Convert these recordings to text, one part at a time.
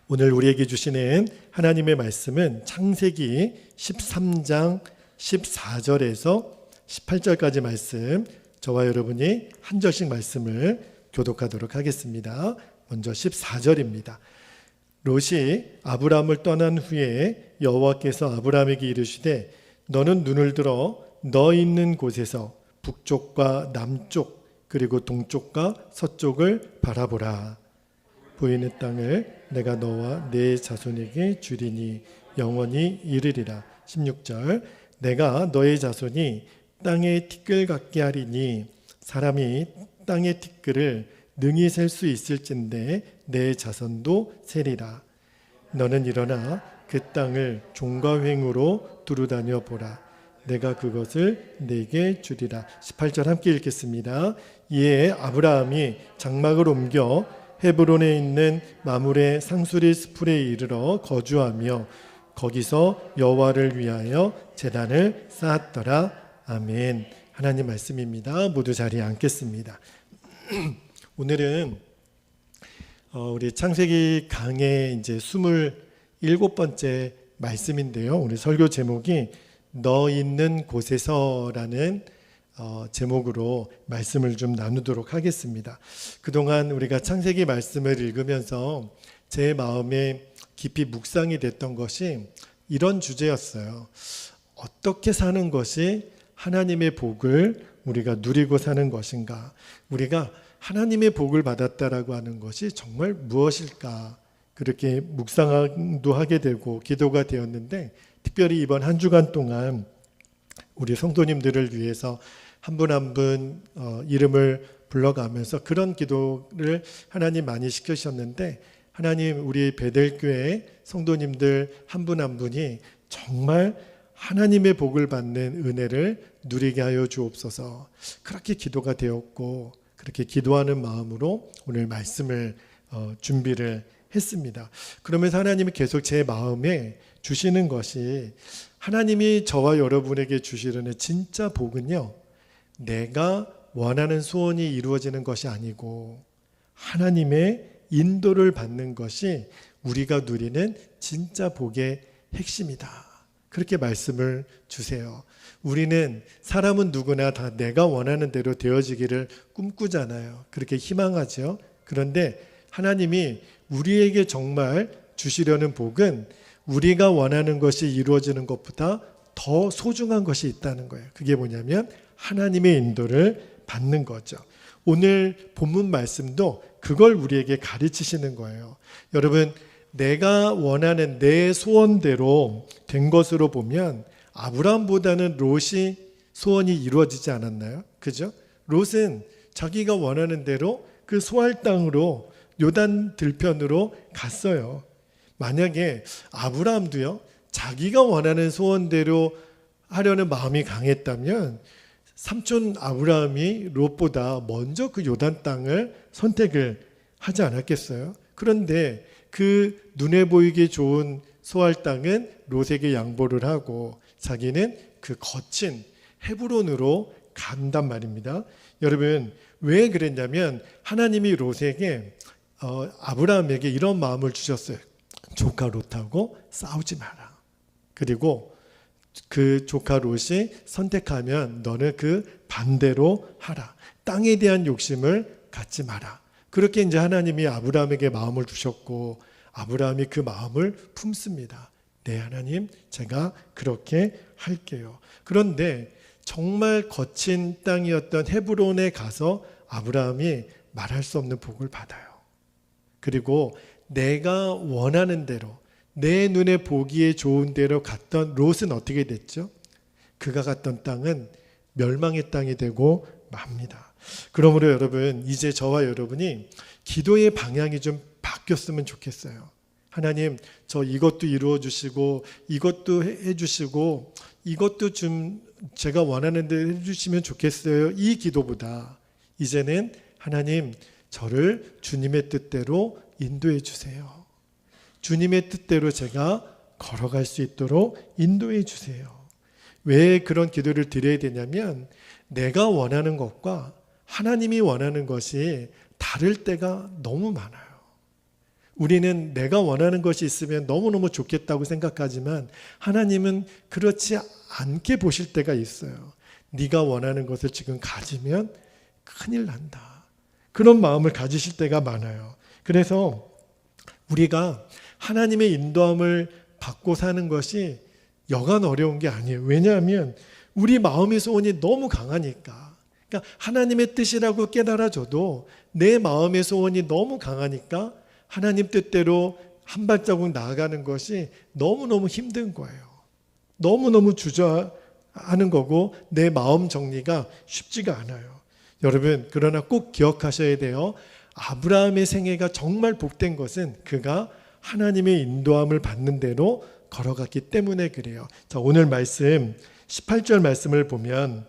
오늘 우리에게 주시는 하나님의 말씀은 창세기 13장 14절에서 18절까지 말씀, 저와 여러분이 한 절씩 말씀을 교독하도록 하겠습니다. 먼저 14절입니다. 롯이 아브라함을 떠난 후에 여호와께서 아브라함에게 이르시되 너는 눈을 들어 너 있는 곳에서 북쪽과 남쪽 그리고 동쪽과 서쪽을 바라보라. 보이는 땅을 내가 너와 네 자손에게 주리니 영원히 이르리라. 16절 내가 너의 자손이 땅의 티끌 같게 하리니 사람이 땅의 티끌을 능히 셀 수 있을진데 내 자손도 세리라. 너는 일어나 그 땅을 종과 횡으로 두루다녀 보라. 내가 그것을 내게 주리라. 18절 함께 읽겠습니다. 이에 아브라함이 장막을 옮겨 헤브론에 있는 마므레 상수리 스풀에 이르러 거주하며 거기서 여호와를 위하여 제단을 쌓았더라. 아멘. 하나님 말씀입니다. 모두 자리에 앉겠습니다. 오늘은 우리 창세기 강의 이제 27번째 말씀인데요. 우리 설교 제목이 너 있는 곳에서라는 제목으로 말씀을 좀 나누도록 하겠습니다. 그동안 우리가 창세기 말씀을 읽으면서 제 마음에 깊이 묵상이 됐던 것이 이런 주제였어요. 어떻게 사는 것이 하나님의 복을 우리가 누리고 사는 것인가? 우리가 하나님의 복을 받았다라고 하는 것이 정말 무엇일까? 그렇게 묵상도 하게 되고 기도가 되었는데, 특별히 이번 한 주간 동안 우리 성도님들을 위해서 한 분 한 분 이름을 불러가면서 그런 기도를 하나님 많이 시키셨는데, 하나님 우리 베델교회 성도님들 한 분 한 분이 정말 하나님의 복을 받는 은혜를 누리게 하여 주옵소서. 그렇게 기도가 되었고, 그렇게 기도하는 마음으로 오늘 말씀을 준비를 했습니다. 그러면서 하나님이 계속 제 마음에 주시는 것이, 하나님이 저와 여러분에게 주시려는 진짜 복은요, 내가 원하는 소원이 이루어지는 것이 아니고 하나님의 인도를 받는 것이 우리가 누리는 진짜 복의 핵심이다. 그렇게 말씀을 주세요. 우리는, 사람은 누구나 다 내가 원하는 대로 되어지기를 꿈꾸잖아요. 그렇게 희망하죠. 그런데 하나님이 우리에게 정말 주시려는 복은 우리가 원하는 것이 이루어지는 것보다 더 소중한 것이 있다는 거예요. 그게 뭐냐면 하나님의 인도를 받는 거죠. 오늘 본문 말씀도 그걸 우리에게 가르치시는 거예요. 여러분, 내가 원하는 내 소원대로 된 것으로 보면 아브라함보다는 롯이 소원이 이루어지지 않았나요? 그죠? 롯은 자기가 원하는 대로 그 소할 땅으로 요단 들편으로 갔어요. 만약에 아브라함도요, 자기가 원하는 소원대로 하려는 마음이 강했다면 삼촌 아브라함이 롯보다 먼저 그 요단 땅을 선택을 하지 않았겠어요? 그런데 그 눈에 보이기 좋은 소할 땅은 롯에게 양보를 하고 자기는 그 거친 헤브론으로 간단 말입니다. 여러분, 왜 그랬냐면 하나님이 롯에게 아브라함에게 이런 마음을 주셨어요. 조카 롯하고 싸우지 마라. 그리고 그 조카 롯이 선택하면 너는 그 반대로 하라. 땅에 대한 욕심을 갖지 마라. 그렇게 이제 하나님이 아브라함에게 마음을 주셨고, 아브라함이 그 마음을 품습니다. 네, 하나님, 제가 그렇게 할게요. 그런데 정말 거친 땅이었던 헤브론에 가서 아브라함이 말할 수 없는 복을 받아요. 그리고 내가 원하는 대로, 내 눈에 보기에 좋은 대로 갔던 롯은 어떻게 됐죠? 그가 갔던 땅은 멸망의 땅이 되고 맙니다. 그러므로 여러분, 이제 저와 여러분이 기도의 방향이 좀 바뀌었으면 좋겠어요. 하나님, 저 이것도 이루어 주시고 이것도 해 주시고 이것도 좀 제가 원하는 대로 해 주시면 좋겠어요. 이 기도보다 이제는 하나님, 저를 주님의 뜻대로 인도해 주세요. 주님의 뜻대로 제가 걸어갈 수 있도록 인도해 주세요. 왜 그런 기도를 드려야 되냐면, 내가 원하는 것과 하나님이 원하는 것이 다를 때가 너무 많아요. 우리는 내가 원하는 것이 있으면 너무너무 좋겠다고 생각하지만 하나님은 그렇지 않게 보실 때가 있어요. 네가 원하는 것을 지금 가지면 큰일 난다. 그런 마음을 가지실 때가 많아요. 그래서 우리가 하나님의 인도함을 받고 사는 것이 여간 어려운 게 아니에요. 왜냐하면 우리 마음의 소원이 너무 강하니까. 그러니까 하나님의 뜻이라고 깨달아져도 내 마음의 소원이 너무 강하니까 하나님 뜻대로 한 발자국 나아가는 것이 너무너무 힘든 거예요. 너무너무 주저하는 거고 내 마음 정리가 쉽지가 않아요. 여러분, 그러나 꼭 기억하셔야 돼요. 아브라함의 생애가 정말 복된 것은 그가 하나님의 인도함을 받는 대로 걸어갔기 때문에 그래요. 자, 오늘 말씀 18절 말씀을 보면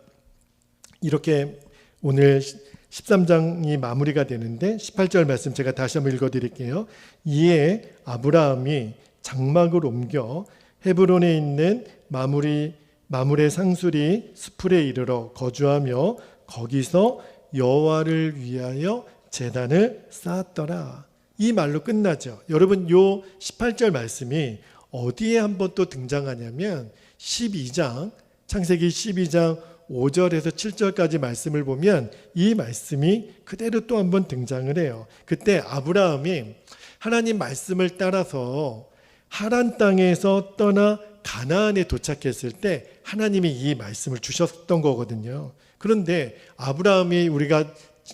이렇게 오늘 13장이 마무리가 되는데 18절 말씀 제가 다시 한번 읽어드릴게요. 이에 아브라함이 장막을 옮겨 헤브론에 있는 마물의 상수리 스풀에 이르러 거주하며 거기서 여호와를 위하여 제단을 쌓았더라. 이 말로 끝나죠. 여러분, 요 18절 말씀이 어디에 한번 또 등장하냐면 12장, 창세기 12장 5절에서 7절까지 말씀을 보면 이 말씀이 그대로 또 한번 등장을 해요. 그때 아브라함이 하나님 말씀을 따라서 하란 땅에서 떠나 가나안에 도착했을 때 하나님이 이 말씀을 주셨던 거거든요. 그런데 아브라함이 우리가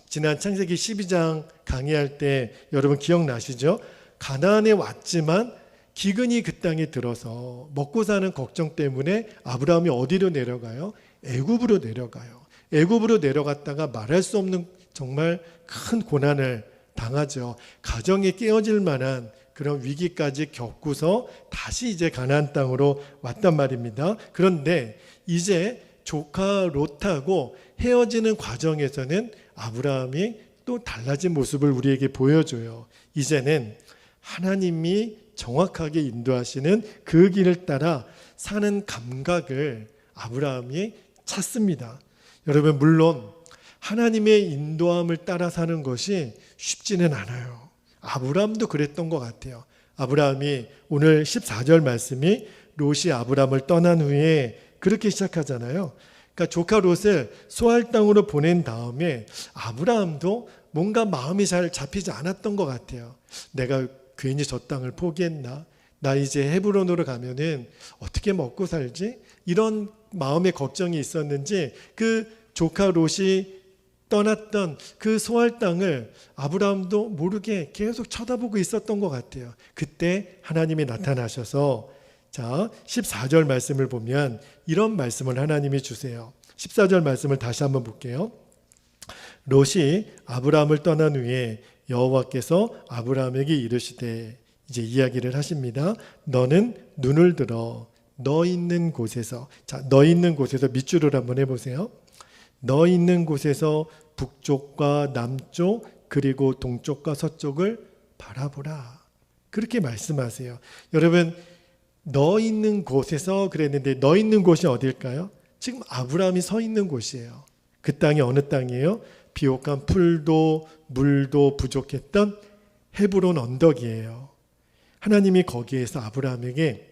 지난 창세기 12장 강의할 때 여러분 기억나시죠? 가나안에 왔지만 기근이 그 땅에 들어서 먹고 사는 걱정 때문에 아브라함이 어디로 내려가요? 애굽으로 내려가요. 애굽으로 내려갔다가 말할 수 없는 정말 큰 고난을 당하죠. 가정이 깨어질 만한 그런 위기까지 겪고서 다시 이제 가나안 땅으로 왔단 말입니다. 그런데 이제 조카 롯하고 헤어지는 과정에서는 아브라함이 또 달라진 모습을 우리에게 보여줘요. 이제는 하나님이 정확하게 인도하시는 그 길을 따라 사는 감각을 아브라함이 찾습니다. 여러분, 물론 하나님의 인도함을 따라 사는 것이 쉽지는 않아요. 아브라함도 그랬던 것 같아요. 아브라함이 오늘 14절 말씀이 롯이 아브라함을 떠난 후에 그렇게 시작하잖아요. 그러니까 조카 롯을 소알 땅으로 보낸 다음에 아브라함도 뭔가 마음이 잘 잡히지 않았던 것 같아요. 내가 괜히 저 땅을 포기했나? 나 이제 헤브론으로 가면은 어떻게 먹고 살지? 이런 마음의 걱정이 있었는지 그 조카 롯이 떠났던 그 소알 땅을 아브라함도 모르게 계속 쳐다보고 있었던 것 같아요. 그때 하나님이 나타나셔서 자, 14절 말씀을 보면 이런 말씀을 하나님이 주세요. 14절 말씀을 다시 한번 볼게요. 롯이 아브라함을 떠난 후에 여호와께서 아브라함에게 이르시되, 이제 이야기를 하십니다. 너는 눈을 들어 너 있는 곳에서, 자, 너 있는 곳에서 밑줄을 한번 해보세요. 너 있는 곳에서 북쪽과 남쪽 그리고 동쪽과 서쪽을 바라보라. 그렇게 말씀하세요. 여러분, 너 있는 곳에서 그랬는데 너 있는 곳이 어딜까요? 지금 아브라함이 서 있는 곳이에요. 그 땅이 어느 땅이에요? 비옥한 풀도 물도 부족했던 헤브론 언덕이에요. 하나님이 거기에서 아브라함에게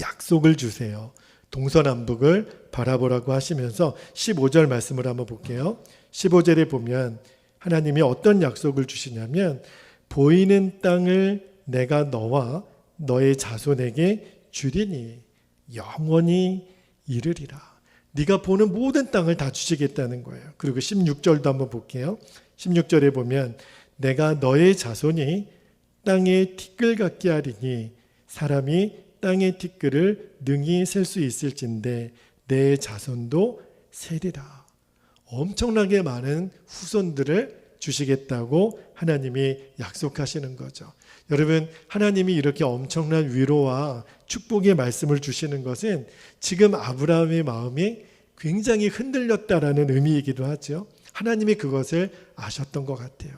약속을 주세요. 동서남북을 바라보라고 하시면서 15절 말씀을 한번 볼게요. 15절에 보면 하나님이 어떤 약속을 주시냐면 보이는 땅을 내가 너와 너의 자손에게 주리니 영원히 이르리라. 네가 보는 모든 땅을 다 주시겠다는 거예요. 그리고 16절도 한번 볼게요. 16절에 보면 내가 너의 자손이 땅의 티끌 같게 하리니 사람이 땅의 티끌을 능히 셀 수 있을진데 내 자손도 세리라. 엄청나게 많은 후손들을 주시겠다고 하나님이 약속하시는 거죠. 여러분, 하나님이 이렇게 엄청난 위로와 축복의 말씀을 주시는 것은 지금 아브라함의 마음이 굉장히 흔들렸다라는 의미이기도 하죠. 하나님이 그것을 아셨던 것 같아요.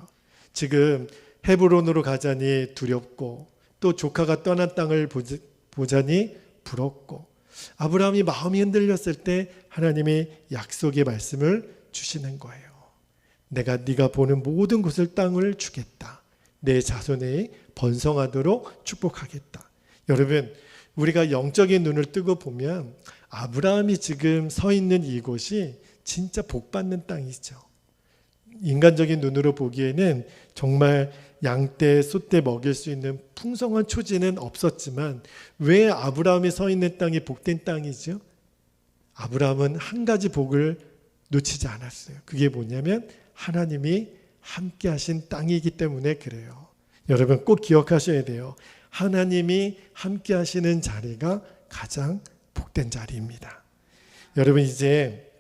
지금 헤브론으로 가자니 두렵고 또 조카가 떠난 땅을 보자니 부럽고, 아브라함이 마음이 흔들렸을 때 하나님이 약속의 말씀을 주시는 거예요. 내가 네가 보는 모든 곳을 땅을 주겠다. 내 자손에 번성하도록 축복하겠다. 여러분, 우리가 영적인 눈을 뜨고 보면 아브라함이 지금 서 있는 이곳이 진짜 복받는 땅이죠. 인간적인 눈으로 보기에는 정말 양떼, 소떼 먹일 수 있는 풍성한 초지는 없었지만 왜 아브라함이 서 있는 땅이 복된 땅이죠? 아브라함은 한 가지 복을 놓치지 않았어요. 그게 뭐냐면 하나님이 함께 하신 땅이기 때문에 그래요. 여러분 꼭 기억하셔야 돼요. 하나님이 함께 하시는 자리가 가장 복된 자리입니다. 여러분 이제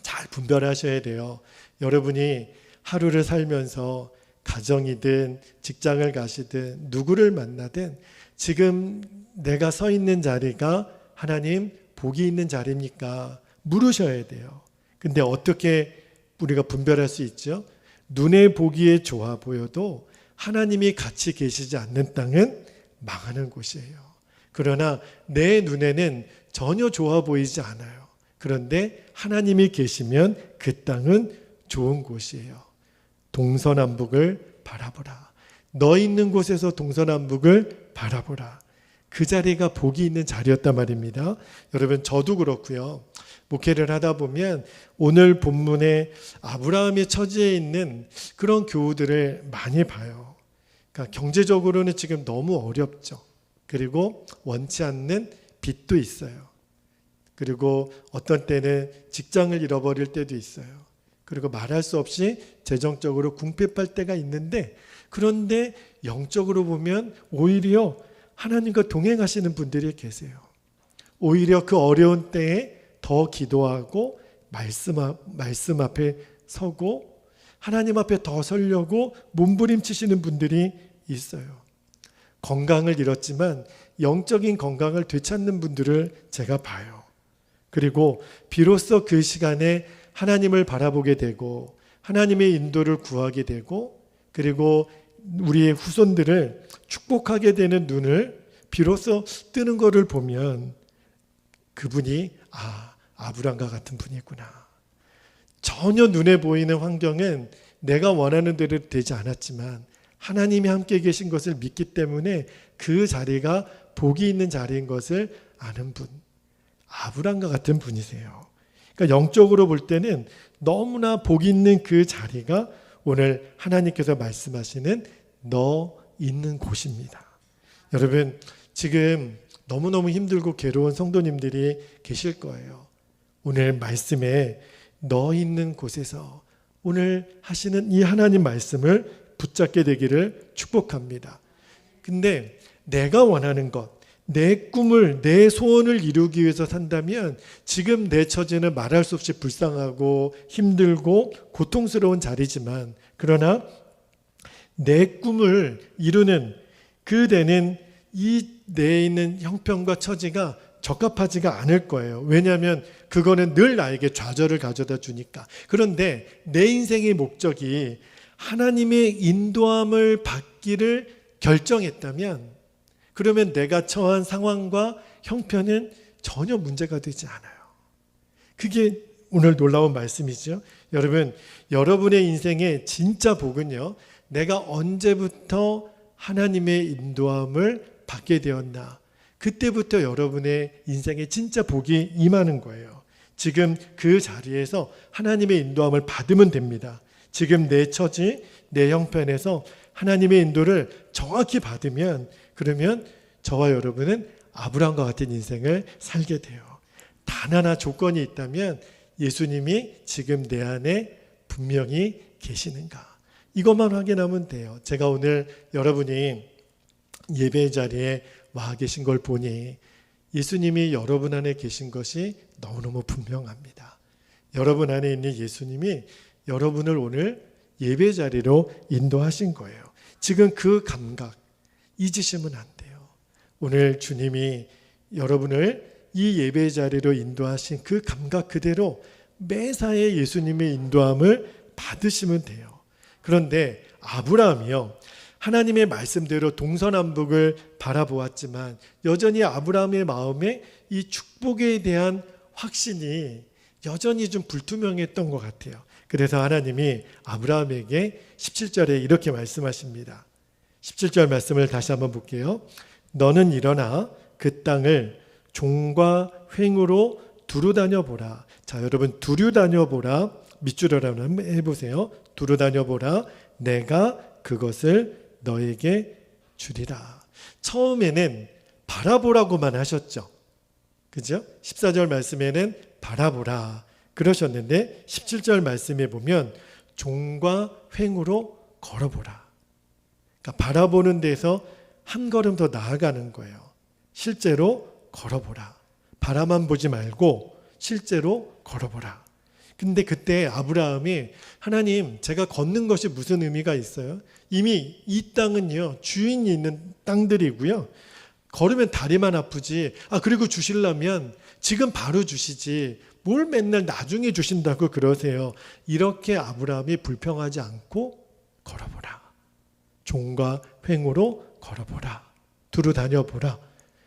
잘 분별하셔야 돼요. 여러분이 하루를 살면서 가정이든 직장을 가시든 누구를 만나든 지금 내가 서 있는 자리가 하나님 복이 있는 자리입니까? 물으셔야 돼요. 근데 어떻게 우리가 분별할 수 있죠? 눈에 보기에 좋아 보여도 하나님이 같이 계시지 않는 땅은 망하는 곳이에요. 그러나 내 눈에는 전혀 좋아 보이지 않아요. 그런데 하나님이 계시면 그 땅은 좋은 곳이에요. 동서남북을 바라보라. 너 있는 곳에서 동서남북을 바라보라. 그 자리가 복이 있는 자리였단 말입니다. 여러분 저도 그렇고요. 목회를 하다 보면 오늘 본문에 아브라함의 처지에 있는 그런 교우들을 많이 봐요. 그러니까 경제적으로는 지금 너무 어렵죠. 그리고 원치 않는 빚도 있어요. 그리고 어떤 때는 직장을 잃어버릴 때도 있어요. 그리고 말할 수 없이 재정적으로 궁핍할 때가 있는데 그런데 영적으로 보면 오히려 하나님과 동행하시는 분들이 계세요. 오히려 그 어려운 때에 더 기도하고 말씀 앞에 서고 하나님 앞에 더 서려고 몸부림치시는 분들이 있어요. 건강을 잃었지만 영적인 건강을 되찾는 분들을 제가 봐요. 그리고 비로소 그 시간에 하나님을 바라보게 되고 하나님의 인도를 구하게 되고 그리고 우리의 후손들을 축복하게 되는 눈을 비로소 뜨는 것을 보면 그분이 아브람과 같은 분이구나. 전혀 눈에 보이는 환경은 내가 원하는 대로 되지 않았지만 하나님이 함께 계신 것을 믿기 때문에 그 자리가 복이 있는 자리인 것을 아는 분. 아브람과 같은 분이세요. 그러니까 영적으로 볼 때는 너무나 복 있는 그 자리가 오늘 하나님께서 말씀하시는 너 있는 곳입니다. 여러분 지금 너무너무 힘들고 괴로운 성도님들이 계실 거예요. 오늘 말씀에 너 있는 곳에서 오늘 하시는 이 하나님 말씀을 붙잡게 되기를 축복합니다. 근데 내가 원하는 것, 내 꿈을, 내 소원을 이루기 위해서 산다면 지금 내 처지는 말할 수 없이 불쌍하고 힘들고 고통스러운 자리지만 그러나 내 꿈을 이루는 그 데는 이 내에 있는 형편과 처지가 적합하지가 않을 거예요. 왜냐하면 그거는 늘 나에게 좌절을 가져다 주니까. 그런데 내 인생의 목적이 하나님의 인도함을 받기를 결정했다면 그러면 내가 처한 상황과 형편은 전혀 문제가 되지 않아요. 그게 오늘 놀라운 말씀이죠. 여러분, 여러분의 인생의 진짜 복은요. 내가 언제부터 하나님의 인도함을 받게 되었나. 그때부터 여러분의 인생에 진짜 복이 임하는 거예요. 지금 그 자리에서 하나님의 인도함을 받으면 됩니다. 지금 내 처지, 내 형편에서 하나님의 인도를 정확히 받으면 그러면 저와 여러분은 아브람과 같은 인생을 살게 돼요. 단 하나 조건이 있다면 예수님이 지금 내 안에 분명히 계시는가. 이것만 확인하면 돼요. 제가 오늘 여러분이 예배 자리에 와 계신 걸 보니 예수님이 여러분 안에 계신 것이 너무너무 분명합니다. 여러분 안에 있는 예수님이 여러분을 오늘 예배 자리로 인도하신 거예요. 지금 그 감각 잊으시면 안 돼요. 오늘 주님이 여러분을 이 예배 자리로 인도하신 그 감각 그대로 매사에 예수님의 인도함을 받으시면 돼요. 그런데 아브라함이요. 하나님의 말씀대로 동서남북을 바라보았지만 여전히 아브라함의 마음에 이 축복에 대한 확신이 여전히 좀 불투명했던 것 같아요. 그래서 하나님이 아브라함에게 17절에 이렇게 말씀하십니다. 17절 말씀을 다시 한번 볼게요. 너는 일어나 그 땅을 종과 횡으로 두루 다녀보라. 자, 여러분 두루 다녀보라. 밑줄을 한번 해보세요. 두루 다녀보라. 내가 그것을 너에게 주리라. 처음에는 바라보라고만 하셨죠. 그죠? 14절 말씀에는 바라보라 그러셨는데 17절 말씀에 보면 종과 횡으로 걸어보라. 그러니까 바라보는 데서 한 걸음 더 나아가는 거예요. 실제로 걸어보라. 바라만 보지 말고 실제로 걸어보라. 근데 그때 아브라함이 하나님, 제가 걷는 것이 무슨 의미가 있어요? 이미 이 땅은요, 주인이 있는 땅들이고요. 걸으면 다리만 아프지. 그리고 주시려면 지금 바로 주시지. 뭘 맨날 나중에 주신다고 그러세요. 이렇게 아브라함이 불평하지 않고 걸어보라. 종과 횡으로 걸어보라. 두루 다녀보라.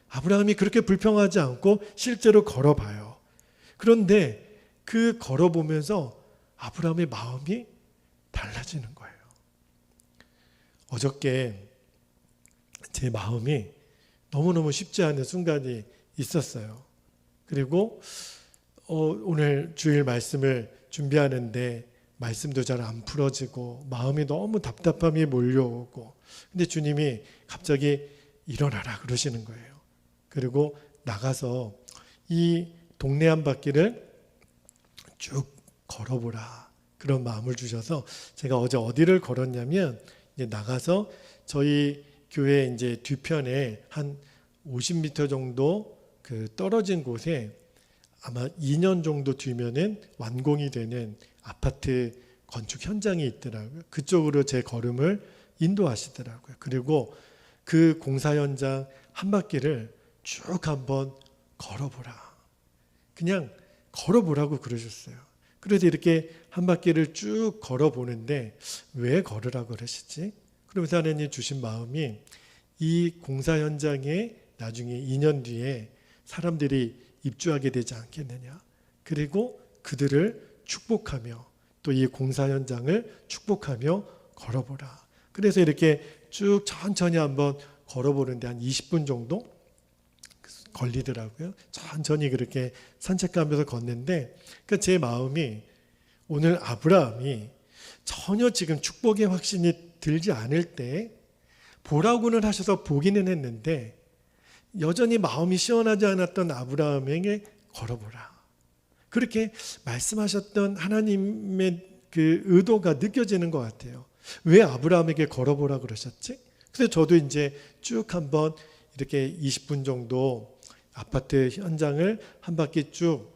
아브라함이 그렇게 불평하지 않고 실제로 걸어봐요. 그런데 그 걸어보면서 아브라함의 마음이 달라지는 거예요. 어저께 제 마음이 너무너무 쉽지 않은 순간이 있었어요. 그리고 오늘 주일 말씀을 준비하는데 말씀도 잘 안 풀어지고 마음이 너무 답답함이 몰려오고, 근데 주님이 갑자기 일어나라 그러시는 거예요. 그리고 나가서 이 동네 한 바퀴를 쭉 걸어보라 그런 마음을 주셔서 제가 어제 어디를 걸었냐면, 이제 나가서 저희 교회 이제 뒤편에 한 50m 정도 그 떨어진 곳에 아마 2년 정도 뒤면은 완공이 되는 아파트 건축 현장이 있더라고요. 그쪽으로 제 걸음을 인도하시더라고요. 그리고 그 공사 현장 한 바퀴를 쭉 한번 걸어보라. 그냥 걸어보라고 그러셨어요. 그래서 이렇게 한 바퀴를 쭉 걸어보는데 왜 걸으라고 그러시지? 그러면서 하나님 주신 마음이 이 공사 현장에 나중에 2년 뒤에 사람들이 입주하게 되지 않겠느냐. 그리고 그들을 축복하며 또 이 공사 현장을 축복하며 걸어보라. 그래서 이렇게 쭉 천천히 한번 걸어보는데 한 20분 정도 걸리더라고요. 천천히 그렇게 산책하면서 걷는데, 그러니까 제 마음이 오늘 아브라함이 전혀 지금 축복의 확신이 들지 않을 때 보라고는 하셔서 보기는 했는데 여전히 마음이 시원하지 않았던 아브라함에게 걸어보라. 그렇게 말씀하셨던 하나님의 그 의도가 느껴지는 것 같아요. 왜 아브라함에게 걸어보라 그러셨지? 그래서 저도 이제 쭉 한번 이렇게 20분 정도 아파트 현장을 한 바퀴 쭉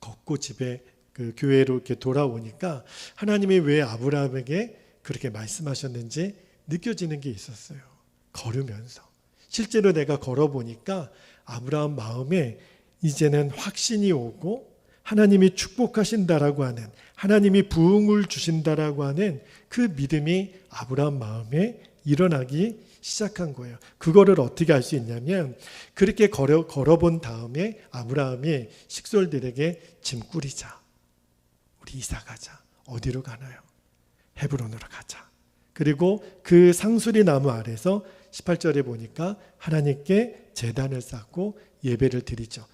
걷고 집에 그 교회로 이렇게 돌아오니까 하나님이 왜 아브라함에게 그렇게 말씀하셨는지 느껴지는 게 있었어요. 걸으면서. 실제로 내가 걸어보니까 아브라함 마음에 이제는 확신이 오고 하나님이 축복하신다라고 하는, 하나님이 부흥을 주신다라고 하는 그 믿음이 아브라함 마음에 일어나기 시작한 거예요. 그거를 어떻게 알 수 있냐면 그렇게 걸어본 다음에 아브라함이 식솔들에게 짐 꾸리자. 우리 이사 가자. 어디로 가나요? 헤브론으로 가자. 그리고 그 상수리 나무 아래서 18절에 보니까 하나님께 제단을 쌓고 예배를 드리죠.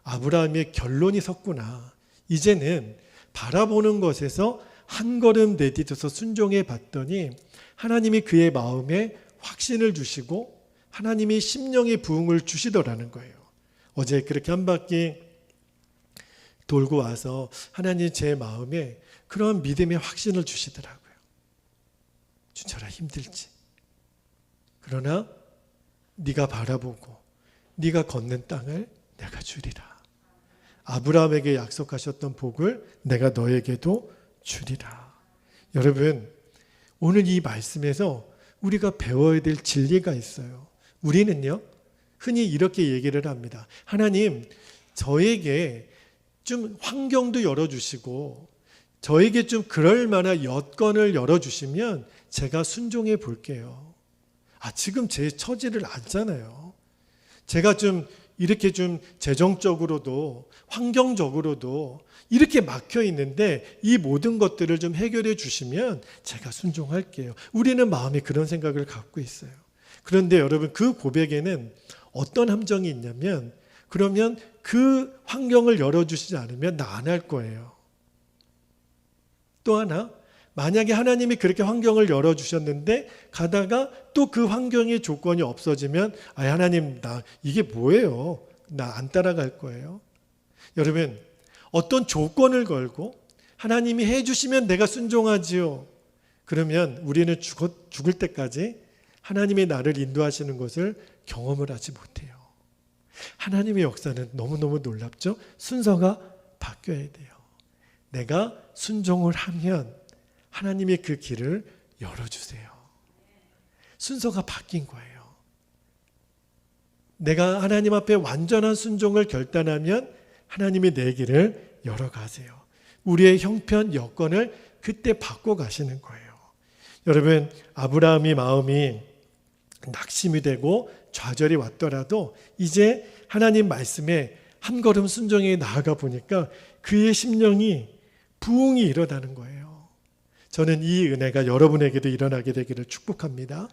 아브라함의 결론이 섰구나. 이제는 바라보는 것에서 한 걸음 내딛어서 순종해 봤더니 하나님이 그의 마음에 확신을 주시고 하나님이 심령의 부흥을 주시더라는 거예요. 어제 그렇게 한 바퀴 돌고 와서 하나님 제 마음에 그런 믿음의 확신을 주시더라고요. 주철아, 힘들지. 그러나 네가 바라보고 네가 걷는 땅을 내가 주리라. 아브라함에게 약속하셨던 복을 내가 너에게도 주리라. 여러분, 오늘 이 말씀에서 우리가 배워야 될 진리가 있어요. 우리는요, 흔히 이렇게 얘기를 합니다. 하나님, 저에게 좀 환경도 열어주시고 저에게 좀 그럴 만한 여건을 열어주시면 제가 순종해 볼게요. 지금 제 처지를 알잖아요. 제가 좀 이렇게 좀 재정적으로도 환경적으로도 이렇게 막혀 있는데 이 모든 것들을 좀 해결해 주시면 제가 순종할게요. 우리는 마음에 그런 생각을 갖고 있어요. 그런데 여러분, 그 고백에는 어떤 함정이 있냐면, 그러면 그 환경을 열어주시지 않으면 나 안 할 거예요. 또 하나, 만약에 하나님이 그렇게 환경을 열어주셨는데 가다가 또 그 환경의 조건이 없어지면 하나님, 나 이게 뭐예요? 나 안 따라갈 거예요. 여러분, 어떤 조건을 걸고 하나님이 해주시면 내가 순종하지요. 그러면 우리는 죽을 때까지 하나님의 나를 인도하시는 것을 경험을 하지 못해요. 하나님의 역사는 너무너무 놀랍죠? 순서가 바뀌어야 돼요. 내가 순종을 하면 하나님의 그 길을 열어주세요. 순서가 바뀐 거예요. 내가 하나님 앞에 완전한 순종을 결단하면 하나님이 내 길을 열어가세요. 우리의 형편, 여건을 그때 바꿔가시는 거예요. 여러분, 아브라함이 마음이 낙심이 되고 좌절이 왔더라도 이제 하나님 말씀에 한 걸음 순종해 나아가 보니까 그의 심령이 부흥이 일어나는 거예요. 저는 이 은혜가 여러분에게도 일어나게 되기를 축복합니다.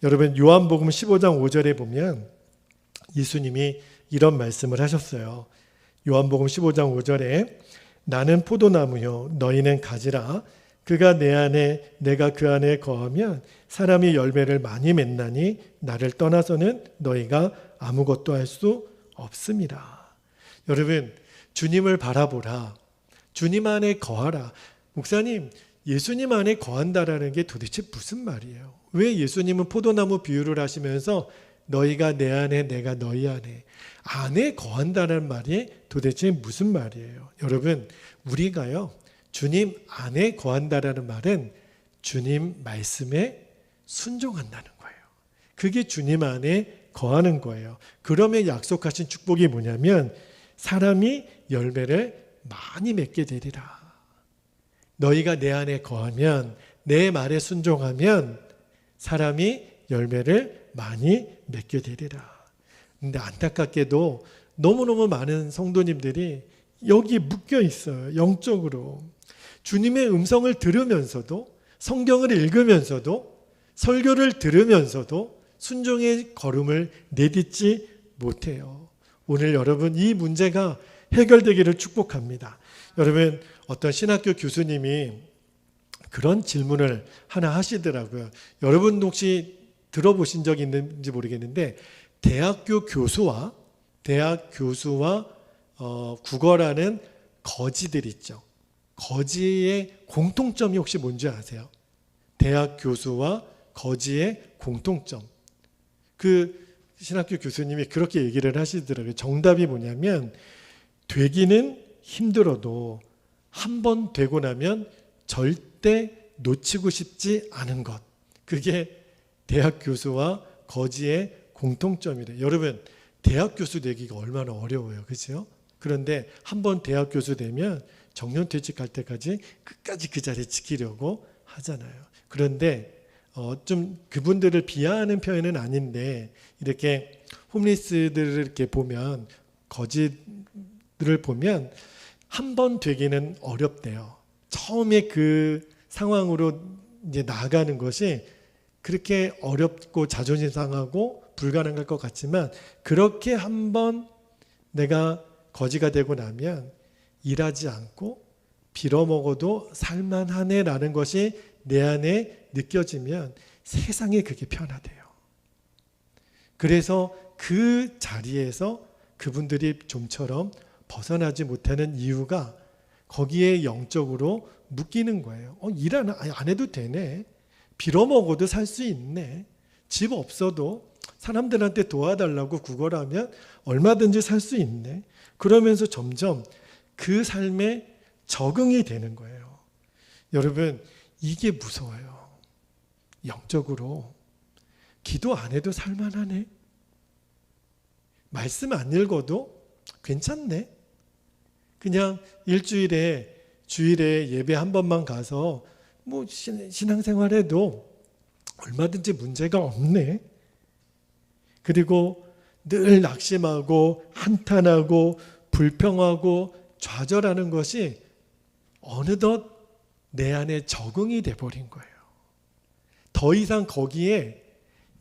여러분, 요한복음 15장 5절에 보면 예수님이 이런 말씀을 하셨어요. 요한복음 15장 5절에 나는 포도나무요 너희는 가지라. 그가 내 안에 내가 그 안에 거하면 사람이 열매를 많이 맺나니 나를 떠나서는 너희가 아무것도 할 수 없습니다. 여러분, 주님을 바라보라. 주님 안에 거하라. 목사님, 예수님 안에 거한다라는 게 도대체 무슨 말이에요? 왜 예수님은 포도나무 비유를 하시면서 너희가 내 안에 내가 너희 안에 거한다는 말이 도대체 무슨 말이에요? 여러분, 우리가요 주님 안에 거한다라는 말은 주님 말씀에 순종한다는 거예요. 그게 주님 안에 거하는 거예요. 그러면 약속하신 축복이 뭐냐면 사람이 열매를 많이 맺게 되리라. 너희가 내 안에 거하면, 내 말에 순종하면 사람이 열매를 많이 맺게 되리라. 근데 안타깝게도 너무너무 많은 성도님들이 여기 묶여 있어요. 영적으로. 주님의 음성을 들으면서도, 성경을 읽으면서도, 설교를 들으면서도 순종의 걸음을 내딛지 못해요. 오늘 여러분, 이 문제가 해결되기를 축복합니다. 여러분, 어떤 신학교 교수님이 그런 질문을 하나 하시더라고요. 여러분 혹시 들어보신 적 있는지 모르겠는데 대학 교수와 국어라는 거지들 있죠. 거지의 공통점이 혹시 뭔지 아세요? 대학 교수와 거지의 공통점. 그 신학교 교수님이 그렇게 얘기를 하시더라고요. 정답이 뭐냐면 되기는 힘들어도 한 번 되고 나면 절대 놓치고 싶지 않은 것. 그게 대학 교수와 거지의 공통점이래요. 여러분, 대학 교수 되기가 얼마나 어려워요. 그렇죠? 그런데 한 번 대학 교수 되면 정년퇴직할 때까지 끝까지 그 자리 지키려고 하잖아요. 그런데 좀 그분들을 비하하는 표현은 아닌데 이렇게 홈리스들을 이렇게 보면 거지들을 보면 한 번 되기는 어렵대요. 처음에 그 상황으로 이제 나아가는 것이 그렇게 어렵고 자존심 상하고 불가능할 것 같지만 그렇게 한 번 내가 거지가 되고 나면 일하지 않고 빌어먹어도 살만하네라는 것이 내 안에 느껴지면 세상에 그게 편하대요. 그래서 그 자리에서 그분들이 좀처럼 벗어나지 못하는 이유가 거기에 영적으로 묶이는 거예요. 일 안 해도 되네. 빌어먹어도 살 수 있네. 집 없어도 사람들한테 도와달라고 구걸하면 얼마든지 살 수 있네. 그러면서 점점 그 삶에 적응이 되는 거예요. 여러분, 이게 무서워요. 영적으로 기도 안 해도 살만하네. 말씀 안 읽어도 괜찮네. 그냥 주일에 예배 한 번만 가서 뭐 신앙생활해도 얼마든지 문제가 없네. 그리고 늘 낙심하고 한탄하고 불평하고 좌절하는 것이 어느덧 내 안에 적응이 돼버린 거예요. 더 이상 거기에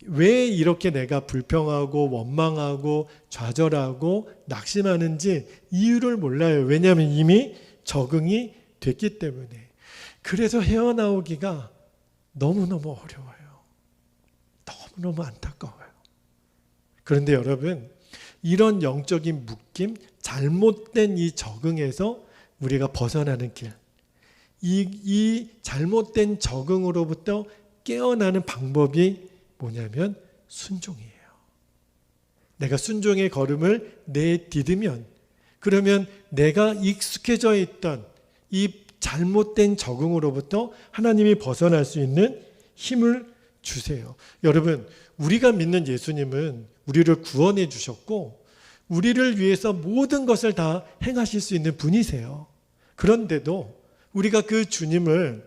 왜 이렇게 내가 불평하고 원망하고 좌절하고 낙심하는지 이유를 몰라요. 왜냐하면 이미 적응이 됐기 때문에. 그래서 헤어나오기가 너무너무 어려워요. 너무너무 안타까워요. 그런데 여러분, 이런 영적인 묶임, 잘못된 이 적응에서 우리가 벗어나는 길, 이 잘못된 적응으로부터 깨어나는 방법이 뭐냐면 순종이에요. 내가 순종의 걸음을 내디디면, 그러면 내가 익숙해져 있던 이 잘못된 적응으로부터 하나님이 벗어날 수 있는 힘을 주세요. 여러분, 우리가 믿는 예수님은 우리를 구원해 주셨고 우리를 위해서 모든 것을 다 행하실 수 있는 분이세요. 그런데도 우리가 그 주님을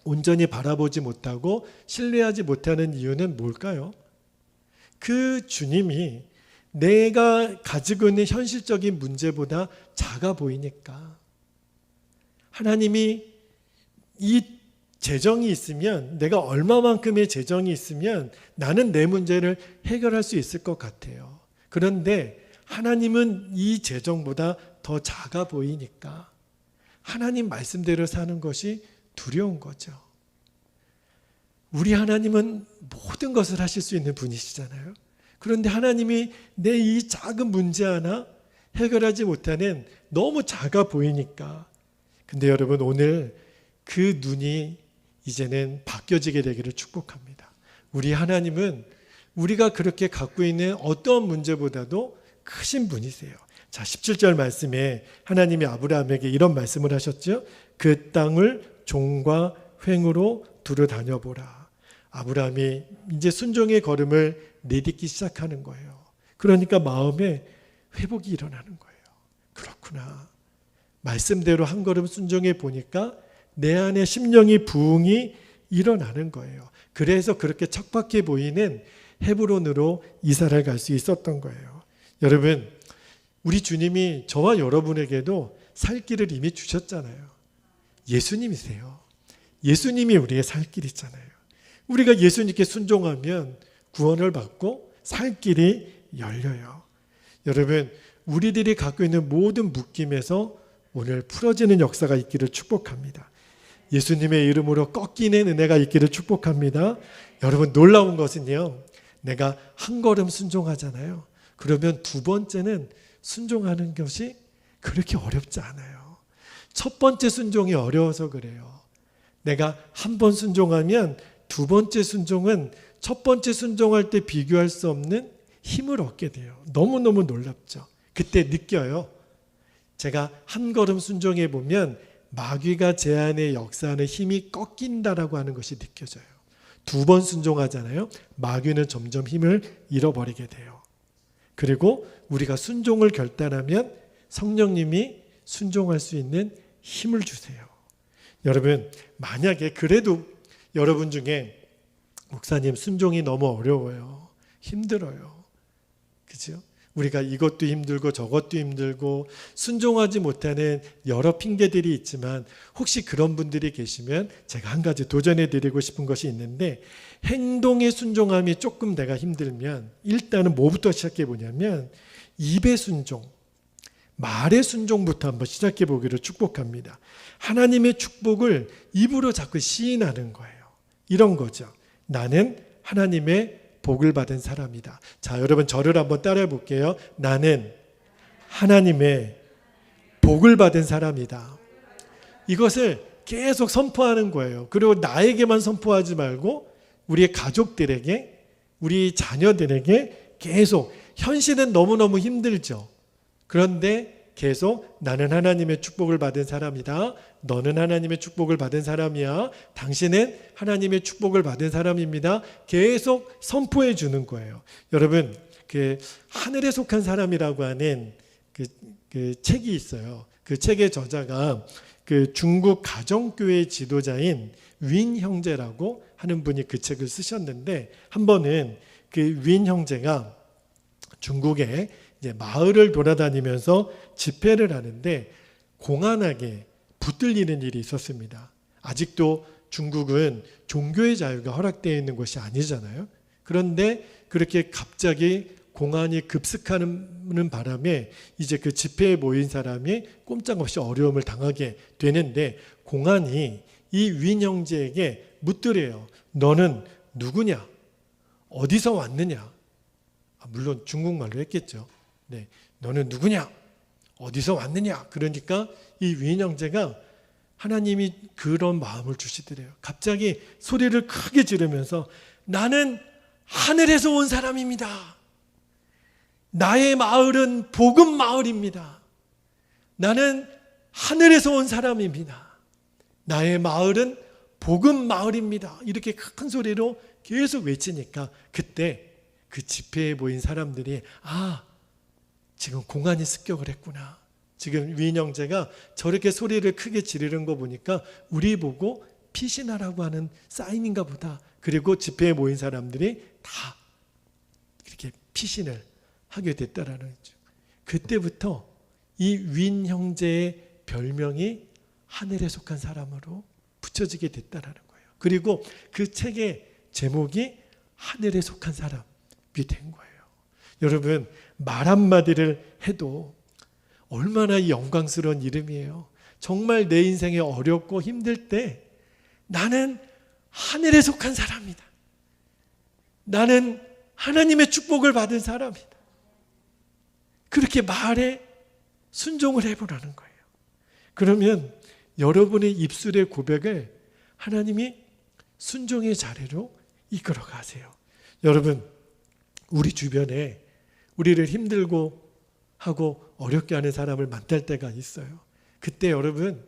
온전히 바라보지 못하고 신뢰하지 못하는 이유는 뭘까요? 그 주님이 내가 가지고 있는 현실적인 문제보다 작아 보이니까. 하나님이 이 재정이 있으면, 내가 얼마만큼의 재정이 있으면 나는 내 문제를 해결할 수 있을 것 같아요. 그런데 하나님은 이 재정보다 더 작아 보이니까 하나님 말씀대로 사는 것이 두려운 거죠. 우리 하나님은 모든 것을 하실 수 있는 분이시잖아요. 그런데 하나님이 내 이 작은 문제 하나 해결하지 못하는, 너무 작아 보이니까. 근데 여러분, 오늘 그 눈이 이제는 바뀌어지게 되기를 축복합니다. 우리 하나님은 우리가 그렇게 갖고 있는 어떤 문제보다도 크신 분이세요. 자, 17절 말씀에 하나님이 아브라함에게 이런 말씀을 하셨죠. 그 땅을 종과 횡으로 두루 다녀보라. 아브라함이 이제 순종의 걸음을 내딛기 시작하는 거예요. 그러니까 마음에 회복이 일어나는 거예요. 그렇구나. 말씀대로 한 걸음 순종해 보니까 내 안에 심령이 부흥이 일어나는 거예요. 그래서 그렇게 척박해 보이는 헤브론으로 이사를 갈 수 있었던 거예요. 여러분, 우리 주님이 저와 여러분에게도 살 길을 이미 주셨잖아요. 예수님이세요. 예수님이 우리의 살 길이잖아요. 우리가 예수님께 순종하면 구원을 받고 살 길이 열려요. 여러분, 우리들이 갖고 있는 모든 묶임에서 오늘 풀어지는 역사가 있기를 축복합니다. 예수님의 이름으로 꺾이는 은혜가 있기를 축복합니다. 여러분, 놀라운 것은요, 내가 한 걸음 순종하잖아요. 그러면 두 번째는 순종하는 것이 그렇게 어렵지 않아요. 첫 번째 순종이 어려워서 그래요. 내가 한 번 순종하면 두 번째 순종은 첫 번째 순종할 때 비교할 수 없는 힘을 얻게 돼요. 너무너무 놀랍죠. 그때 느껴요. 제가 한 걸음 순종해 보면 마귀가 제 안에 역사하는 힘이 꺾인다라고 하는 것이 느껴져요. 두 번 순종하잖아요. 마귀는 점점 힘을 잃어버리게 돼요. 그리고 우리가 순종을 결단하면 성령님이 순종할 수 있는 힘을 주세요. 여러분, 만약에 그래도 여러분 중에 목사님 순종이 너무 어려워요. 힘들어요. 그죠? 우리가 이것도 힘들고 저것도 힘들고 순종하지 못하는 여러 핑계들이 있지만, 혹시 그런 분들이 계시면 제가 한 가지 도전해 드리고 싶은 것이 있는데, 행동의 순종함이 조금 내가 힘들면 일단은 뭐부터 시작해 보냐면 입의 순종, 말의 순종부터 한번 시작해 보기를 축복합니다. 하나님의 축복을 입으로 자꾸 시인하는 거예요. 이런 거죠. 나는 하나님의 복을 받은 사람이다. 자, 여러분 저를 한번 따라해 볼게요. 나는 하나님의 복을 받은 사람이다. 이것을 계속 선포하는 거예요. 그리고 나에게만 선포하지 말고 우리의 가족들에게, 우리 자녀들에게 계속. 현실은 너무너무 힘들죠. 그런데 계속 나는 하나님의 축복을 받은 사람이다. 너는 하나님의 축복을 받은 사람이야. 당신은 하나님의 축복을 받은 사람입니다. 계속 선포해 주는 거예요. 여러분, 그 하늘에 속한 사람이라고 하는 그 책이 있어요. 그 책의 저자가 그 중국 가정교회 지도자인 윈 형제라고 하는 분이 그 책을 쓰셨는데, 한 번은 그 윈 형제가 중국의 이제 마을을 돌아다니면서 집회를 하는데 공안하게 붙들리는 일이 있었습니다. 아직도 중국은 종교의 자유가 허락되어 있는 것이 아니잖아요. 그런데 그렇게 갑자기 공안이 급습하는 바람에 이제 그 집회에 모인 사람이 꼼짝없이 어려움을 당하게 되는데 공안이 이 윈 형제에게 묻더래요. 너는 누구냐? 어디서 왔느냐? 물론 중국말로 했겠죠. 네, 너는 누구냐? 어디서 왔느냐? 그러니까 이 윈 형제가 하나님이 그런 마음을 주시더래요. 갑자기 소리를 크게 지르면서 나는 하늘에서 온 사람입니다. 나의 마을은 복음 마을입니다. 나는 하늘에서 온 사람입니다. 나의 마을은 복음 마을입니다. 이렇게 큰 소리로 계속 외치니까 그때 그 집회에 모인 사람들이 지금 공안이 습격을 했구나. 지금 윈 형제가 저렇게 소리를 크게 지르는 거 보니까 우리 보고 피신하라고 하는 사인인가 보다. 그리고 집회에 모인 사람들이 다 이렇게 피신을 하게 됐다라는 거죠. 그때부터 이 윈 형제의 별명이 하늘에 속한 사람으로 붙여지게 됐다라는 거예요. 그리고 그 책의 제목이 하늘에 속한 사람이 된 거예요. 여러분, 말 한마디를 해도 얼마나 영광스러운 이름이에요. 정말 내 인생에 어렵고 힘들 때 나는 하늘에 속한 사람이다. 나는 하나님의 축복을 받은 사람이다. 그렇게 말에 순종을 해보라는 거예요. 그러면 여러분의 입술의 고백을 하나님이 순종의 자리로 이끌어 가세요. 여러분, 우리 주변에 우리를 힘들고 하고 어렵게 하는 사람을 만날 때가 있어요. 그때 여러분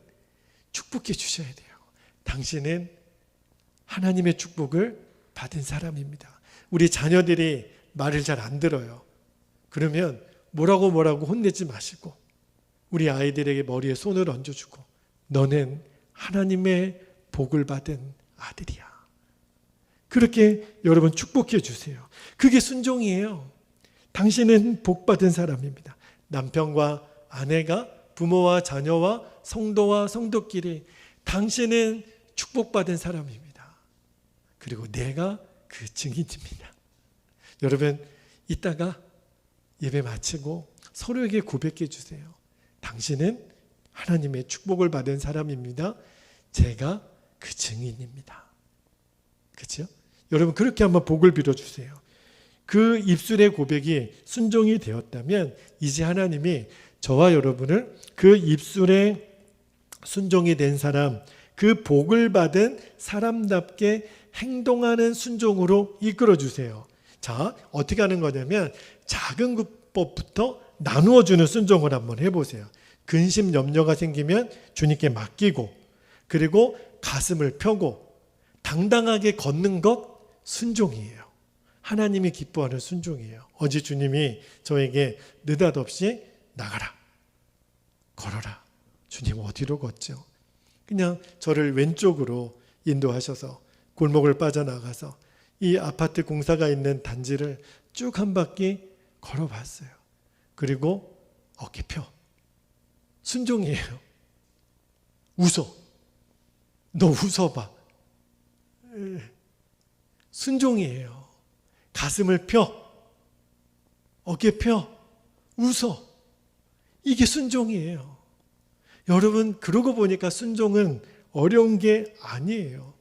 축복해 주셔야 돼요. 당신은 하나님의 축복을 받은 사람입니다. 우리 자녀들이 말을 잘 안 들어요. 그러면 뭐라고 혼내지 마시고 우리 아이들에게 머리에 손을 얹어주고 너는 하나님의 복을 받은 아들이야. 그렇게 여러분 축복해 주세요. 그게 순종이에요. 당신은 복 받은 사람입니다. 남편과 아내가 부모와 자녀와 성도와 성도끼리 당신은 축복받은 사람입니다. 그리고 내가 그 증인입니다. 여러분, 이따가 예배 마치고 서로에게 고백해 주세요. 당신은 하나님의 축복을 받은 사람입니다. 제가 그 증인입니다. 그렇죠? 여러분, 그렇게 한번 복을 빌어주세요. 그 입술의 고백이 순종이 되었다면 이제 하나님이 저와 여러분을 그 입술에 순종이 된 사람, 그 복을 받은 사람답게 행동하는 순종으로 이끌어 주세요. 자, 어떻게 하는 거냐면 작은 것부터 나누어주는 순종을 한번 해보세요. 근심 염려가 생기면 주님께 맡기고, 그리고 가슴을 펴고 당당하게 걷는 것 순종이에요. 하나님이 기뻐하는 순종이에요. 어제 주님이 저에게 느닷없이 나가라, 걸어라. 주님 어디로 걷죠? 그냥 저를 왼쪽으로 인도하셔서 골목을 빠져나가서 이 아파트 공사가 있는 단지를 쭉 한 바퀴 걸어봤어요. 그리고 어깨 펴. 순종이에요. 웃어. 너 웃어봐. 순종이에요. 가슴을 펴. 어깨 펴. 웃어. 이게 순종이에요. 여러분, 그러고 보니까 순종은 어려운 게 아니에요.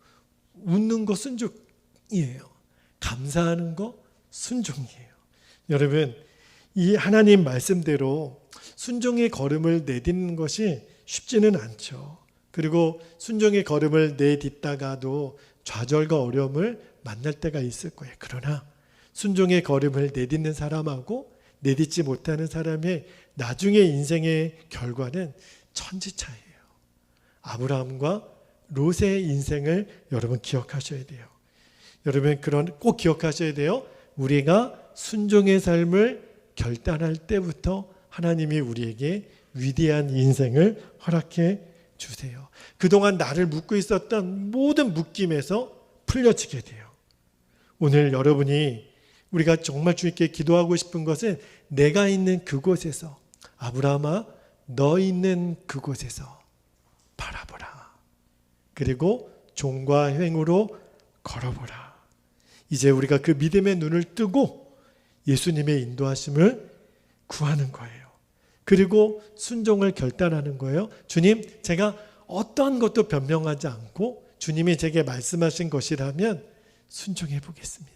웃는 거 순종이에요. 감사하는 거 순종이에요. 여러분, 이 하나님 말씀대로 순종의 걸음을 내딛는 것이 쉽지는 않죠. 그리고 순종의 걸음을 내딛다가도 좌절과 어려움을 만날 때가 있을 거예요. 그러나 순종의 걸음을 내딛는 사람하고 내딛지 못하는 사람의 나중의 인생의 결과는 천지차이예요. 아브라함과 롯의 인생을 여러분 기억하셔야 돼요. 여러분, 꼭 기억하셔야 돼요. 우리가 순종의 삶을 결단할 때부터 하나님이 우리에게 위대한 인생을 허락해 주세요. 그동안 나를 묶고 있었던 모든 묶임에서 풀려지게 돼요. 오늘 여러분이 우리가 정말 주님께 기도하고 싶은 것은 내가 있는 그곳에서, 아브라함아 너 있는 그곳에서 바라보라. 그리고 종과 행으로 걸어보라. 이제 우리가 그 믿음의 눈을 뜨고 예수님의 인도하심을 구하는 거예요. 그리고 순종을 결단하는 거예요. 주님, 제가 어떠한 것도 변명하지 않고 주님이 제게 말씀하신 것이라면 순종해 보겠습니다.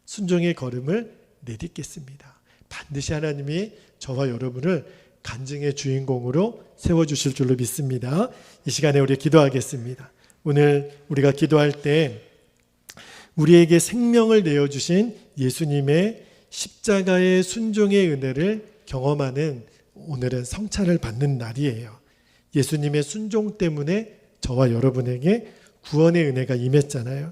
순종의 걸음을 내딛겠습니다. 반드시 하나님이 저와 여러분을 간증의 주인공으로 세워주실 줄로 믿습니다. 이 시간에 우리 기도하겠습니다. 오늘 우리가 기도할 때 우리에게 생명을 내어주신 예수님의 십자가의 순종의 은혜를 경험하는 오늘은 성찬을 받는 날이에요. 예수님의 순종 때문에 저와 여러분에게 구원의 은혜가 임했잖아요.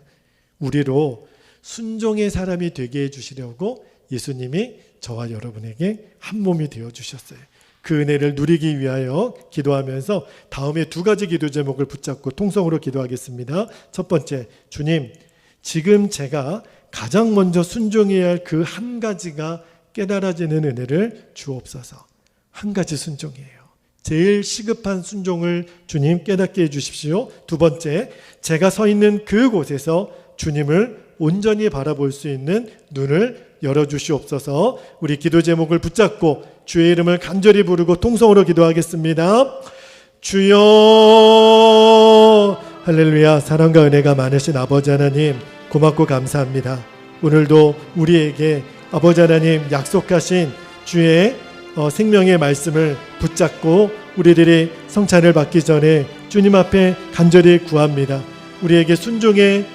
우리로 순종의 사람이 되게 해주시려고 예수님이 저와 여러분에게 한 몸이 되어주셨어요. 그 은혜를 누리기 위하여 기도하면서 다음에 두 가지 기도 제목을 붙잡고 통성으로 기도하겠습니다. 첫 번째, 주님, 지금 제가 가장 먼저 순종해야 할 그 한 가지가 깨달아지는 은혜를 주옵소서. 한 가지 순종이에요. 제일 시급한 순종을 주님 깨닫게 해주십시오. 두 번째, 제가 서 있는 그곳에서 주님을 온전히 바라볼 수 있는 눈을 열어주시옵소서. 우리 기도 제목을 붙잡고 주의 이름을 간절히 부르고 통성으로 기도하겠습니다. 주여, 할렐루야. 사랑과 은혜가 많으신 아버지 하나님, 고맙고 감사합니다. 오늘도 우리에게 아버지 하나님 약속하신 주의 생명의 말씀을 붙잡고 우리들이 성찬을 받기 전에 주님 앞에 간절히 구합니다. 우리에게 순종의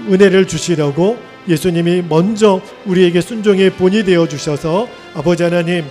은혜를 주시려고 예수님이 먼저 우리에게 순종의 본이 되어 주셔서 아버지 하나님,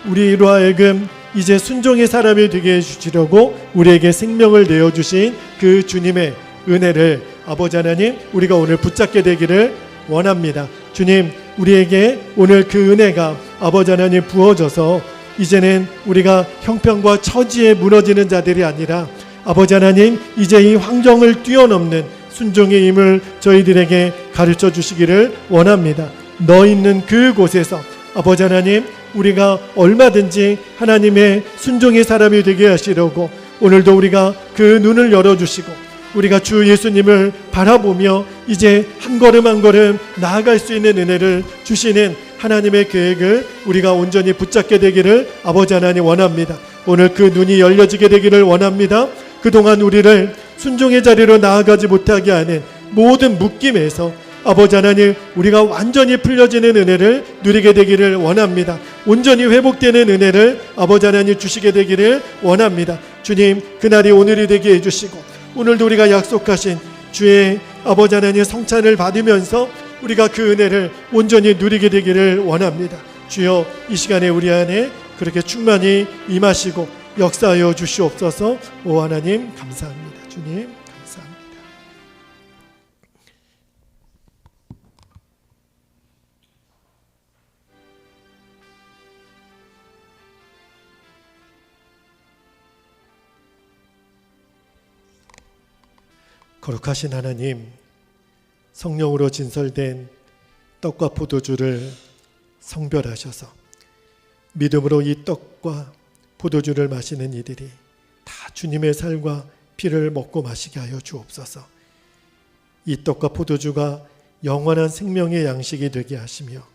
우리로 하여금 이제 순종의 사람이 되게 해주시려고 우리에게 생명을 내어주신 그 주님의 은혜를 아버지 하나님, 우리가 오늘 붙잡게 되기를 원합니다. 주님, 우리에게 오늘 그 은혜가 아버지 하나님 부어져서 이제는 우리가 형편과 처지에 무너지는 자들이 아니라 아버지 하나님, 이제 이 환경을 뛰어넘는 순종의 힘을 저희들에게 가르쳐 주시기를 원합니다. 너 있는 그곳에서 아버지 하나님, 우리가 얼마든지 하나님의 순종의 사람이 되게 하시려고 오늘도 우리가 그 눈을 열어주시고 우리가 주 예수님을 바라보며 이제 한 걸음 한 걸음 나아갈 수 있는 은혜를 주시는 하나님의 계획을 우리가 온전히 붙잡게 되기를 아버지 하나님 원합니다. 오늘 그 눈이 열려지게 되기를 원합니다. 그동안 우리를 순종의 자리로 나아가지 못하게 하는 모든 묶임에서 아버지 하나님, 우리가 완전히 풀려지는 은혜를 누리게 되기를 원합니다. 온전히 회복되는 은혜를 아버지 하나님 주시게 되기를 원합니다. 주님, 그날이 오늘이 되게 해주시고 오늘도 우리가 약속하신 주의 아버지 하나님 성찬을 받으면서 우리가 그 은혜를 온전히 누리게 되기를 원합니다. 주여, 이 시간에 우리 안에 그렇게 충만히 임하시고 역사하여 주시옵소서. 오 하나님 감사합니다. 주님 감사합니다. 거룩하신 하나님, 성령으로 진설된 떡과 포도주를 성별하셔서 믿음으로 이 떡과 포도주를 마시는 이들이 다 주님의 살과 피를 먹고 마시게 하여 주옵소서. 이 떡과 포도주가 영원한 생명의 양식이 되게 하시며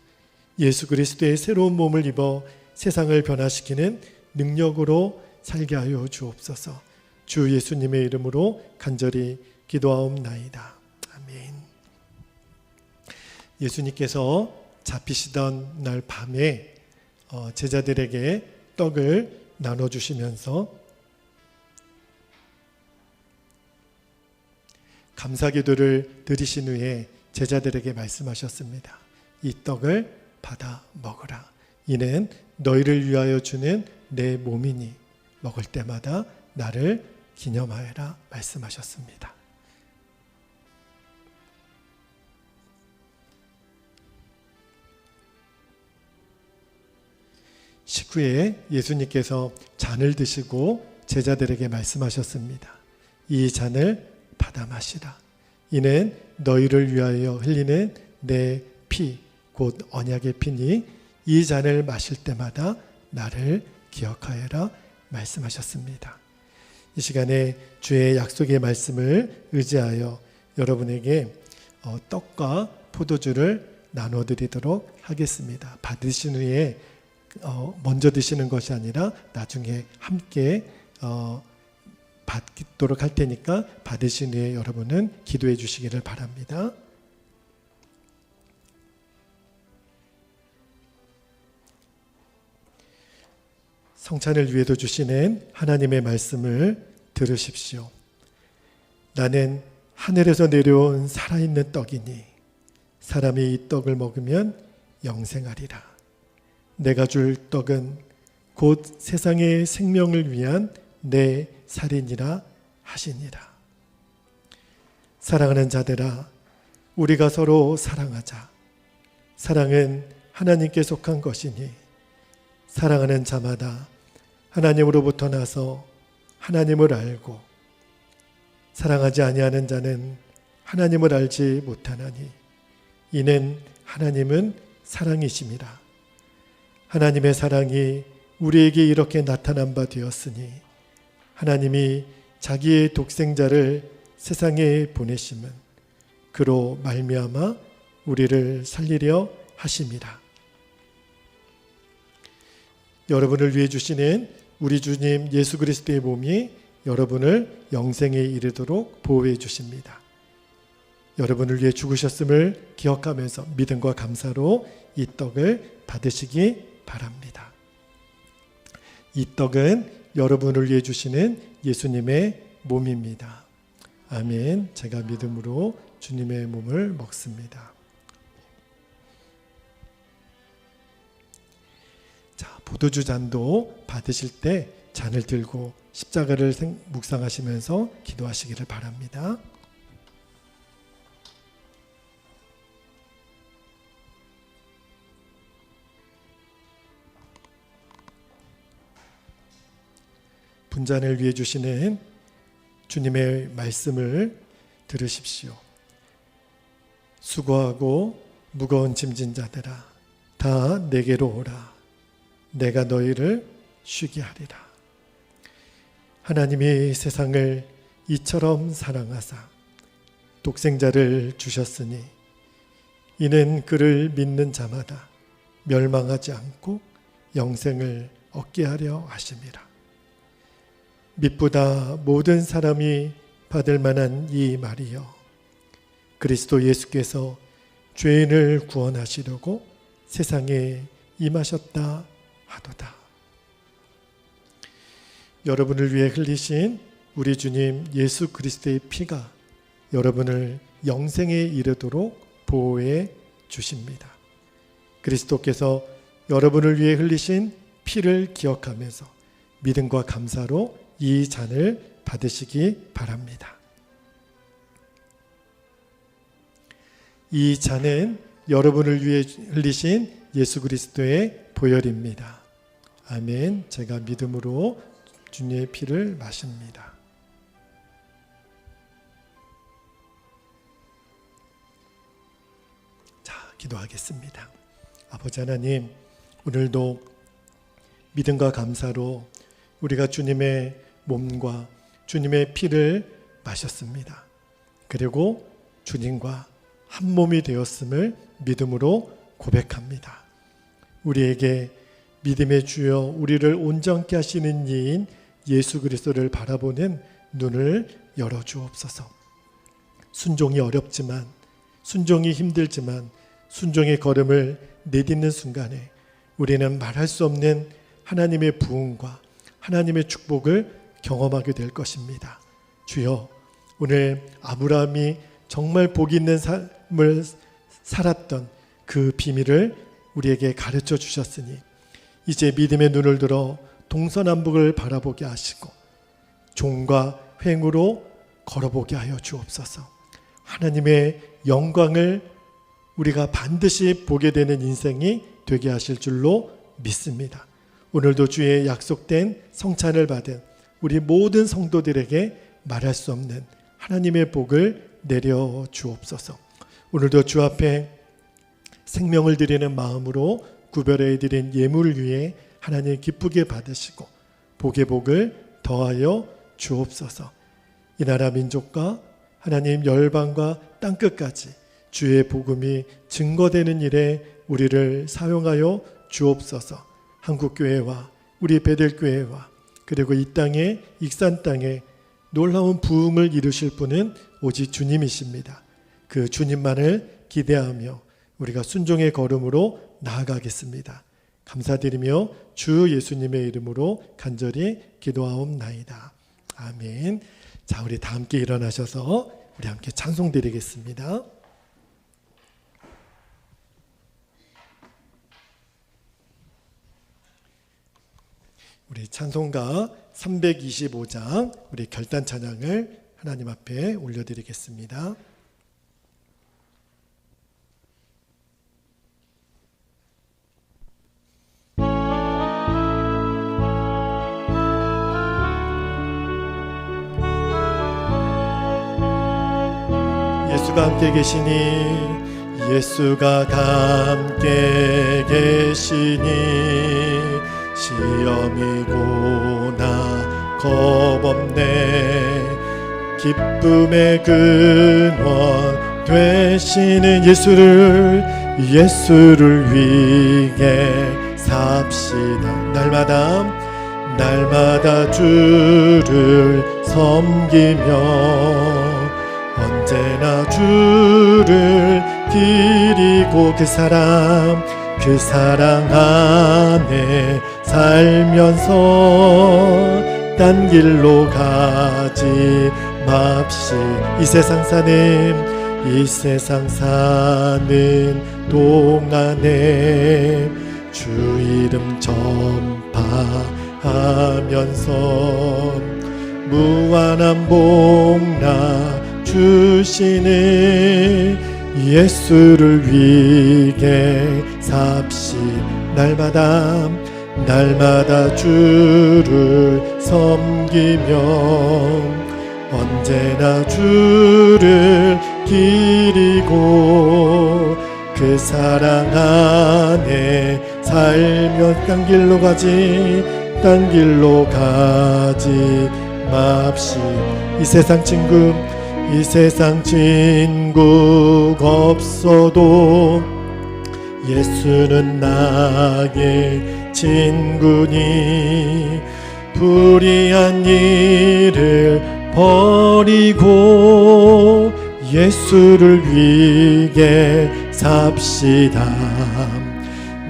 예수 그리스도의 새로운 몸을 입어 세상을 변화시키는 능력으로 살게 하여 주옵소서. 주 예수님의 이름으로 간절히 기도하옵나이다. 아멘. 예수님께서 잡히시던 날 밤에 제자들에게 떡을 나눠주시면서 감사기도를 드리신 후에 제자들에게 말씀하셨습니다. 이 떡을 받아 먹으라. 이는 너희를 위하여 주는 내 몸이니 먹을 때마다 나를 기념하여라 말씀하셨습니다. 식후에 예수님께서 잔을 드시고 제자들에게 말씀하셨습니다. 이 잔을 받아 마시라. 이는 너희를 위하여 흘리는 내 피, 곧 언약의 피니 이 잔을 마실 때마다 나를 기억하여라 말씀하셨습니다. 이 시간에 주의 약속의 말씀을 의지하여 여러분에게 떡과 포도주를 나눠드리도록 하겠습니다. 받으신 후에 먼저 드시는 것이 아니라 나중에 함께 받도록 할 테니까 받으신 후에 여러분은 기도해 주시기를 바랍니다. 성찬을 위해도 주시는 하나님의 말씀을 들으십시오. 나는 하늘에서 내려온 살아있는 떡이니 사람이 이 떡을 먹으면 영생하리라. 내가 줄 떡은 곧 세상의 생명을 위한 내 살이니라 하시니라. 사랑하는 자들아, 우리가 서로 사랑하자. 사랑은 하나님께 속한 것이니 사랑하는 자마다 하나님으로부터 나서 하나님을 알고 사랑하지 아니하는 자는 하나님을 알지 못하나니 이는 하나님은 사랑이심이라. 하나님의 사랑이 우리에게 이렇게 나타난 바 되었으니 하나님이 자기의 독생자를 세상에 보내심은 그로 말미암아 우리를 살리려 하심이라. 여러분을 위해 주시는 우리 주님 예수 그리스도의 몸이 여러분을 영생에 이르도록 보호해 주십니다. 여러분을 위해 죽으셨음을 기억하면서 믿음과 감사로 이 떡을 받으시기 바랍니다. 이 떡은 여러분을 위해 주시는 예수님의 몸입니다. 아멘. 제가 믿음으로 주님의 몸을 먹습니다. 자, 포도주 잔도 받으실 때 잔을 들고 십자가를 묵상하시면서 기도하시기를 바랍니다. 분잔을 위해 주시는 주님의 말씀을 들으십시오. 수고하고 무거운 짐진 자들아 다 내게로 오라. 내가 너희를 쉬게 하리라. 하나님이 세상을 이처럼 사랑하사 독생자를 주셨으니 이는 그를 믿는 자마다 멸망하지 않고 영생을 얻게 하려 하심이라. 믿보다 모든 사람이 받을 만한 이 말이여 그리스도 예수께서 죄인을 구원하시려고 세상에 임하셨다 하도다. 여러분을 위해 흘리신 우리 주님 예수 그리스도의 피가 여러분을 영생에 이르도록 보호해 주십니다. 그리스도께서 여러분을 위해 흘리신 피를 기억하면서 믿음과 감사로 이 잔을 받으시기 바랍니다. 이 잔은 여러분을 위해 흘리신 예수 그리스도의 보혈입니다. 아멘. 제가 믿음으로 주님의 피를 마십니다. 자, 기도하겠습니다. 아버지 하나님, 오늘도 믿음과 감사로 우리가 주님의 몸과 주님의 피를 마셨습니다. 그리고 주님과 한 몸이 되었음을 믿음으로 고백합니다. 우리에게 믿음의 주여 우리를 온전케 하시는 이인 예수 그리스도를 바라보는 눈을 열어주옵소서. 순종이 어렵지만, 순종이 힘들지만 순종의 걸음을 내딛는 순간에 우리는 말할 수 없는 하나님의 부흥과 하나님의 축복을 경험하게 될 것입니다. 주여, 오늘 아브라함이 정말 복 있는 삶을 살았던 그 비밀을 우리에게 가르쳐 주셨으니 이제 믿음의 눈을 들어 동서남북을 바라보게 하시고 종과 횡으로 걸어보게 하여 주옵소서. 하나님의 영광을 우리가 반드시 보게 되는 인생이 되게 하실 줄로 믿습니다. 오늘도 주의 약속된 성찬을 받은 우리 모든 성도들에게 말할 수 없는 하나님의 복을 내려 주옵소서. 오늘도 주 앞에 생명을 드리는 마음으로 구별해 드린 예물을 위해 하나님 기쁘게 받으시고 복의 복을 더하여 주옵소서. 이 나라 민족과 하나님 열방과 땅끝까지 주의 복음이 증거되는 일에 우리를 사용하여 주옵소서. 한국교회와 우리 베델교회와 그리고 이 땅에 익산 땅에 놀라운 부흥을 이루실 분은 오직 주님이십니다. 그 주님만을 기대하며 우리가 순종의 걸음으로 나아가겠습니다. 감사드리며 주 예수님의 이름으로 간절히 기도하옵나이다. 아멘. 자, 우리 다 함께 일어나셔서 우리 함께 찬송 드리겠습니다. 우리 찬송가 325장 우리 결단 찬양을 하나님 앞에 올려드리겠습니다. 예수가 함께 계시니 예수가 함께 계시니 시험이구나 겁없네. 기쁨의 근원 되시는 예수를 위해 삽시다. 날마다 주를 섬기며 언제나 주를 드리고 그 사랑 안에 살면서 딴 길로 가지 맙시. 이 세상 사는 동안에 주 이름 전파하면서 무한한 복나 주시는 예수를 위해 삽시. 날마다 주를 섬기며 언제나 주를 기리고 그 사랑 안에 살면 딴 길로 가지 맙시. 이 세상 친구 없어도 예수는 나의 친구니 불의한 일을 버리고 예수를 위해 삽시다.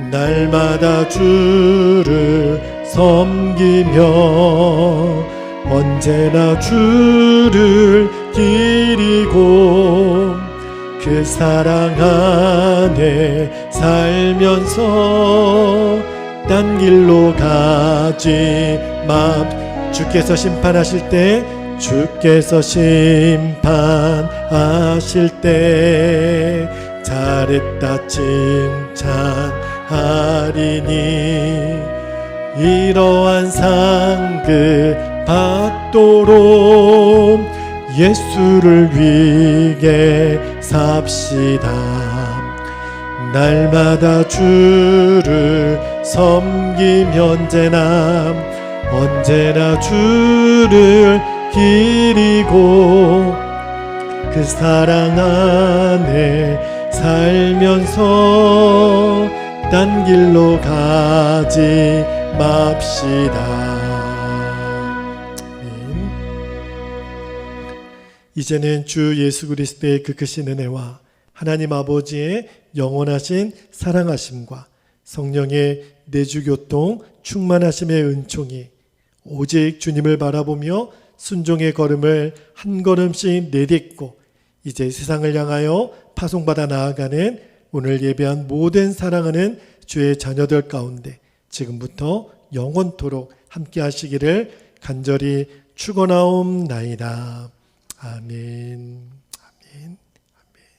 날마다 주를 섬기며 언제나 주를 기리고 그 사랑 안에 살면서 딴 길로 가지 마. 주께서 심판하실 때 잘했다 칭찬하리니 이러한 상급 받도록 예수를 위해 삽시다. 날마다 주를 섬기며 언제나 주를 기리고 그 사랑 안에 살면서 딴 길로 가지 맙시다. 이제는 주 예수 그리스도의 그 크신 은혜와 하나님 아버지의 영원하신 사랑하심과 성령의 내주교통 충만하심의 은총이 오직 주님을 바라보며 순종의 걸음을 한 걸음씩 내딛고 이제 세상을 향하여 파송받아 나아가는 오늘 예배한 모든 사랑하는 주의 자녀들 가운데 지금부터 영원토록 함께 하시기를 간절히 축원하옵나이다. 아멘. 아멘.